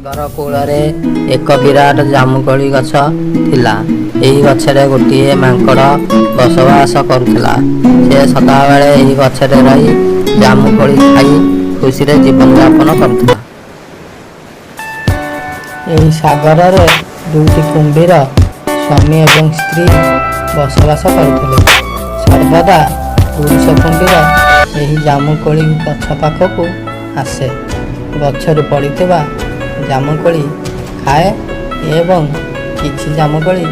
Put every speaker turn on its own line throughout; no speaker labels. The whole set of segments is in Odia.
ସାଗର କୂଳରେ ଏକ ବିରାଟ ଜାମୁକୋଳି ଗଛ ଥିଲା। ଏହି ଗଛରେ ଗୋଟିଏ ମାଙ୍କଡ଼ ବସବାସ କରୁଥିଲା। ସେ ସଦାବେଳେ ଏହି ଗଛରେ ରହି ଜାମୁକୋଳି ଖାଇ ଖୁସିରେ ଜୀବନଯାପନ କରୁଥିଲା। ଏହି ସାଗରରେ ଦୁଇଟି କୁମ୍ଭୀର ସ୍ୱାମୀ ଏବଂ ସ୍ତ୍ରୀ ବସବାସ କରୁଥିଲେ। ସର୍ବଦା ପୁରୁଷ କୁମ୍ଭୀର ଏହି ଜାମୁକୋଳି ଗଛ ପାଖକୁ ଆସେ, ଗଛରୁ ପଡ଼ିଥିବା ଜାମୁକୋଳି ଖାଏ ଏବଂ କିଛି ଜାମୁକୋଳି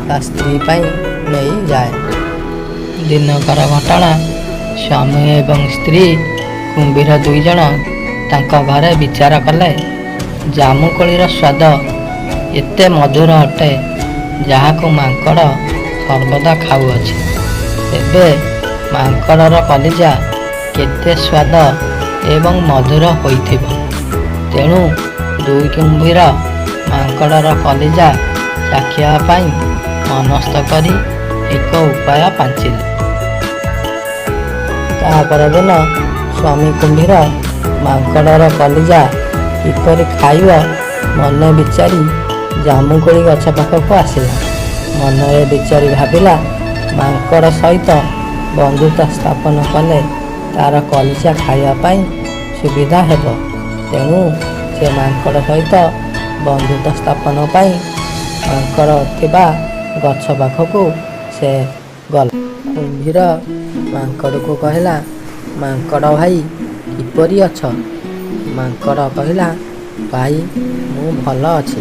ତା ସ୍ତ୍ରୀ ପାଇଁ ନେଇଯାଏ। ଦିନକର ଘଟଣା, ସ୍ୱାମୀ ଏବଂ ସ୍ତ୍ରୀ କୁମ୍ଭୀର ଦୁଇଜଣ ତାଙ୍କ ଘରେ ବିଚାର କଲେ। ଜାମୁକୋଳିର ସ୍ୱାଦ ଏତେ ମଧୁର ଅଟେ, ଯାହାକୁ ମାଙ୍କଡ଼ ସର୍ବଦା ଖାଉଅଛି। ତେବେ ମାଙ୍କଡ଼ର କଲିଜା କେତେ ସ୍ୱାଦ ଏବଂ ମଧୁର ହୋଇଥିବ। ତେଣୁ ଦୁଇ କୁମ୍ଭୀର ମାଙ୍କଡ଼ର କଲିଜା ଚାଖିବା ପାଇଁ ମନସ୍ଥ କରି ଏକ ଉପାୟ ପାଞ୍ଚିଲେ। ତା ପରଦିନ ସ୍ୱାମୀ କୁମ୍ଭୀର ମାଙ୍କଡ଼ର କଲିଜା କିପରି ଖାଇବ ମନେ ବିଚାରି ଜାମୁକୋଳି ଗଛ ପାଖକୁ ଆସିଲା। ମନରେ ବିଚାରି ଭାବିଲା, ମାଙ୍କଡ଼ ସହିତ ବନ୍ଧୁତା ସ୍ଥାପନ କଲେ ତାର କଲିଜା ଖାଇବା ପାଇଁ ସୁବିଧା ହେବ। ତେଣୁ ସେ ମାଙ୍କଡ଼ ସହିତ ବନ୍ଧୁତା ସ୍ଥାପନ ପାଇଁ ମାଙ୍କଡ଼ ଥିବା ଗଛ ପାଖକୁ ସେ ଗଲା। କୁମ୍ଭୀର ମାଙ୍କଡ଼କୁ କହିଲା, ମାଙ୍କଡ଼ ଭାଇ କିପରି ଅଛ? ମାଙ୍କଡ଼ କହିଲା, ଭାଇ ମୁଁ ଭଲ ଅଛି।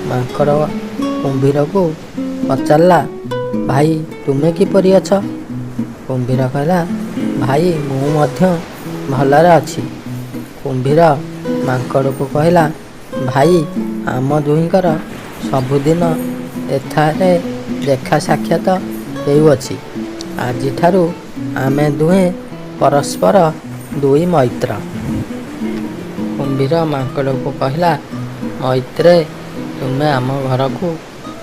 ମାଙ୍କଡ଼ କୁମ୍ଭୀରକୁ ପଚାରିଲା, ଭାଇ ତୁମେ କିପରି ଅଛ? କୁମ୍ଭୀର କହିଲା, ଭାଇ ମୁଁ ମଧ୍ୟ ଭଲରେ ଅଛି। କୁମ୍ଭୀର ମାଙ୍କଡ଼କୁ କହିଲା, ଭାଇ ଆମ ଦୁହିଁଙ୍କର ସବୁଦିନ ଏଠାରେ ଦେଖା ସାକ୍ଷାତ ହେଉଅଛି। ଆଜିଠାରୁ ଆମେ ଦୁହେଁ ପରସ୍ପର ଦୁଇ ମୈତ୍ର। କୁମ୍ଭୀର ମାଙ୍କଡ଼କୁ କହିଲା, ମୈତ୍ରେ ତୁମେ ଆମ ଘରକୁ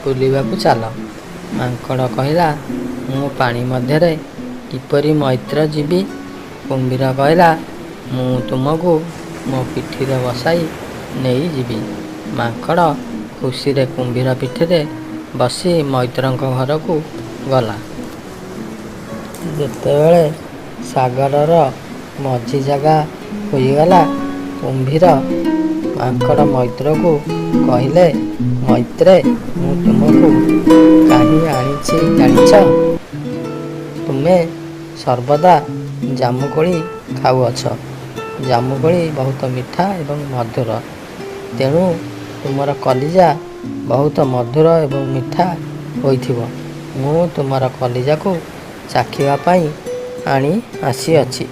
ବୁଲିବାକୁ ଚାଲ। ମାଙ୍କଡ଼ କହିଲା, ମୁଁ ପାଣି ମଧ୍ୟରେ କିପରି ମୈତ୍ର ଯିବି? କୁମ୍ଭୀର କହିଲା, ମୁଁ ତୁମକୁ ମୋ ପିଠିରେ ବସାଇ ନେଇଯିବି। ମାଙ୍କଡ଼ ଖୁସିରେ କୁମ୍ଭୀର ପିଠିରେ ବସି ମୈତ୍ରଙ୍କ ଘରକୁ ଗଲା। ଯେତେବେଳେ ସାଗରର ମଝି ଜାଗା ହୋଇଗଲା, କୁମ୍ଭୀର ମାଙ୍କଡ଼ ମୈତ୍ରକୁ କହିଲେ, ମୈତ୍ରେ ମୁଁ ତୁମକୁ କାହିଁ ଆଣିଛି ଜାଣିଛ? ତୁମେ ସର୍ବଦା ଜାମୁକୋଳି ଖାଉଅଛ। ଜାମୁକୋଳି ବହୁତ ମିଠା ଏବଂ ମଧୁର। ତେଣୁ ତୁମର କଲିଜା ବହୁତ ମଧୁର ଏବଂ ମିଠା ହୋଇଥିବ। ମୁଁ ତୁମର କଲିଜାକୁ ଚାଖିବା ପାଇଁ ଆଣି ଆସିଅଛି।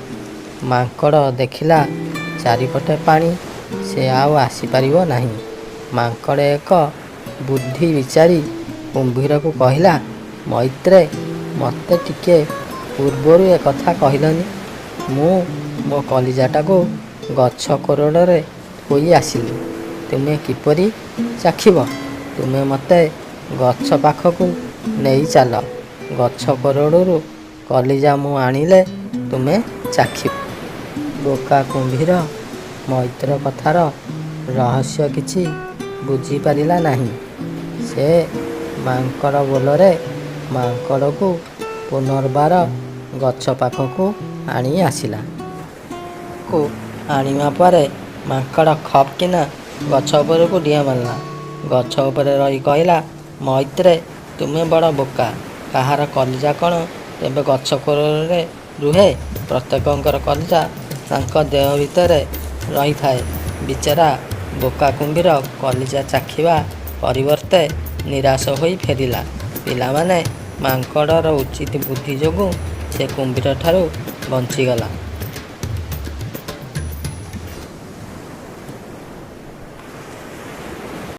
ମାଙ୍କଡ଼ ଦେଖିଲା ଚାରିପଟେ ପାଣି, ସେ ଆଉ ଆସିପାରିବ ନାହିଁ। ମାଙ୍କଡ଼ ଏକ ବୁଦ୍ଧି ବିଚାରି କୁମ୍ଭୀରକୁ କହିଲା, ମୈତ୍ରେ ମୋତେ ଟିକେ ପୂର୍ବରୁ ଏକଥା କହିଲନି? ମୁଁ ମୋ କଲିଜାଟାକୁ ଗଛ କୋରଡ଼ରେ ଥୋଇ ଆସିଲି। ତୁମେ କିପରି ଚାଖିବ? ତୁମେ ମୋତେ ଗଛ ପାଖକୁ ନେଇ ଚାଲ। ଗଛ କୋରଡ଼ରୁ କଲିଜା ମୁଁ ଆଣିଲେ ତୁମେ ଚାଖିବ। ବୋକା କୁମ୍ଭୀର ମୈତ୍ର କଥାର ରହସ୍ୟ କିଛି ବୁଝିପାରିଲା ନାହିଁ। ସେ ମାଙ୍କଡ଼ ବୋଲରେ ମାଙ୍କଡ଼କୁ ପୁନର୍ବାର ଗଛ ପାଖକୁ ଆଣି ଆସିଲା। ଆଣିବା ପରେ ମାଙ୍କଡ଼ ଖପ୍ କିନା ଗଛ ଉପରକୁ ଡିଆଁ ମାରିଲା। ଗଛ ଉପରେ ରହି କହିଲା, ମୈତ୍ରେ ତୁମେ ବଡ଼ ବୋକା। କାହାର କଲିଜା କ'ଣ ତେବେ ଗଛ କୋରଡ଼ରେ ରୁହେ? ପ୍ରତ୍ୟେକଙ୍କର କଲିଜା ତାଙ୍କ ଦେହ ଭିତରେ ରହିଥାଏ। ବିଚରା ବୋକା କୁମ୍ଭୀର କଲିଜା ଚାଖିବା ପରିବର୍ତ୍ତେ ନିରାଶ ହୋଇ ଫେରିଲା। ପିଲାମାନେ, ମାଙ୍କଡ଼ର ଉଚିତ ବୁଦ୍ଧି ଯୋଗୁଁ ସେ କୁମ୍ଭୀରଠାରୁ ବଞ୍ଚିଗଲା।